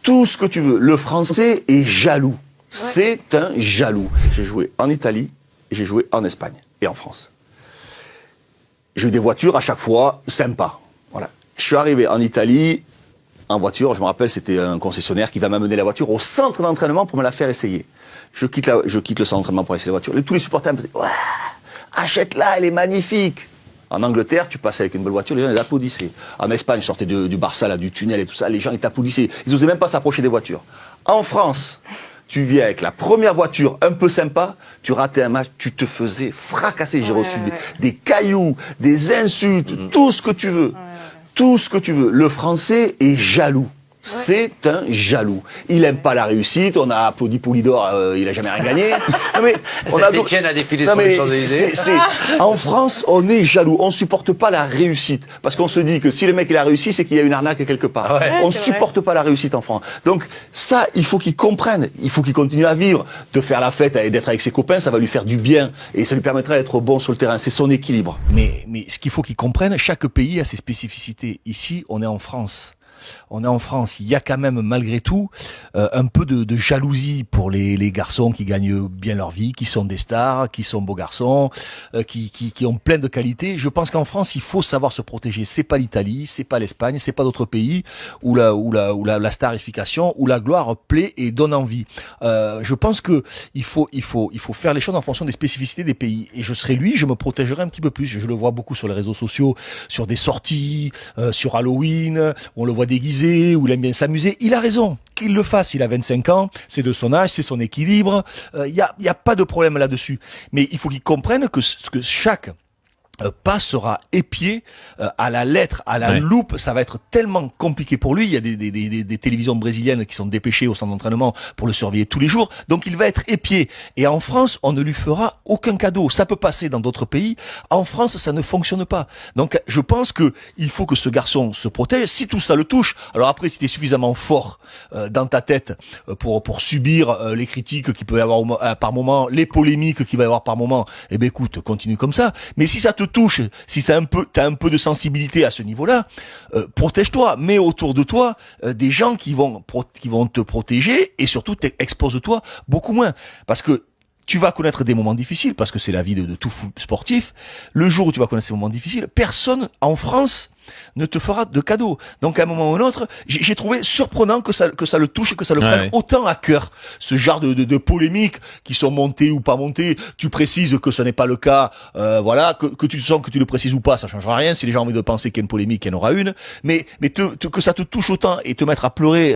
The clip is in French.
Tout ce que tu veux. Le français est jaloux. C'est un jaloux. J'ai joué en Italie, j'ai joué en Espagne et en France. J'ai eu des voitures à chaque fois sympas. Voilà. Je suis arrivé en Italie en voiture, je me rappelle, c'était un concessionnaire qui va m'amener la voiture au centre d'entraînement pour me la faire essayer. Je quitte le centre d'entraînement pour essayer la voiture. Tous les supporters me disaient « Ouais, achète-la, elle est magnifique !» En Angleterre, tu passais avec une belle voiture, les gens les applaudissaient. En Espagne, je sortais du Barça, là, du tunnel et tout ça, les gens ils t'applaudissaient. Ils n'osaient même pas s'approcher des voitures. En France, tu viens avec la première voiture un peu sympa, tu ratais un match, tu te faisais fracasser. J'ai reçu des cailloux, des insultes, tout ce que tu veux. Tout ce que tu veux. Le français est jaloux. C'est un jaloux. Il aime pas la réussite. On a applaudi Poulidor, il a jamais rien gagné. Saint-Étienne a défilé sur les Champs-Élysées. En France, on est jaloux. On supporte pas la réussite. Parce qu'on se dit que si le mec il a réussi, c'est qu'il y a une arnaque quelque part. On supporte pas la réussite en France. Donc ça, il faut qu'il comprenne. Il faut qu'il continue à vivre. De faire la fête et d'être avec ses copains, ça va lui faire du bien. Et ça lui permettra d'être bon sur le terrain. C'est son équilibre. Mais ce qu'il faut qu'il comprenne, chaque pays a ses spécificités. Ici, on est en France. On est en France, il y a quand même malgré tout un peu de jalousie pour les garçons qui gagnent bien leur vie, qui sont des stars, qui sont beaux garçons, qui ont plein de qualités. Je pense qu'en France, il faut savoir se protéger. C'est pas l'Italie, c'est pas l'Espagne, c'est pas d'autres pays où la starification, où la gloire plaît et donne envie. Je pense que il faut faire les choses en fonction des spécificités des pays. Et je serais lui, je me protégerais un petit peu plus. Je le vois beaucoup sur les réseaux sociaux, sur des sorties, sur Halloween, on le voit déguisé, où il aime bien s'amuser. Il a raison, qu'il le fasse, il a 25 ans, c'est de son âge, c'est son équilibre, y a pas de problème là-dessus. Mais il faut qu'il comprenne que chaque pas sera épié à la lettre, à la loupe. Ça va être tellement compliqué pour lui. Il y a des télévisions brésiliennes qui sont dépêchées au centre d'entraînement pour le surveiller tous les jours. Donc il va être épié. Et en France, on ne lui fera aucun cadeau. Ça peut passer dans d'autres pays. En France, ça ne fonctionne pas. Donc je pense que il faut que ce garçon se protège. Si tout ça le touche, alors après, si tu es suffisamment fort dans ta tête pour subir les critiques qu'il peut y avoir par moment, les polémiques qu'il va y avoir par moment, eh ben écoute, continue comme ça. Mais si ça te touche, si t'as un peu de sensibilité à ce niveau-là, protège-toi, mets autour de toi des gens qui vont te protéger et surtout expose-toi beaucoup moins, parce que tu vas connaître des moments difficiles, parce que c'est la vie de tout sportif. Le jour où tu vas connaître ces moments difficiles, personne en France ne te fera de cadeau. Donc à un moment ou un autre, j'ai trouvé surprenant que ça le touche et que ça le prenne autant à cœur. Ce genre de polémiques qui sont montées ou pas montées, tu précises que ce n'est pas le cas, voilà, que tu sens que tu le précises ou pas, ça changera rien. Si les gens ont envie de penser qu'il y a une polémique, il y en aura une. Mais que ça te touche autant et te mettre à pleurer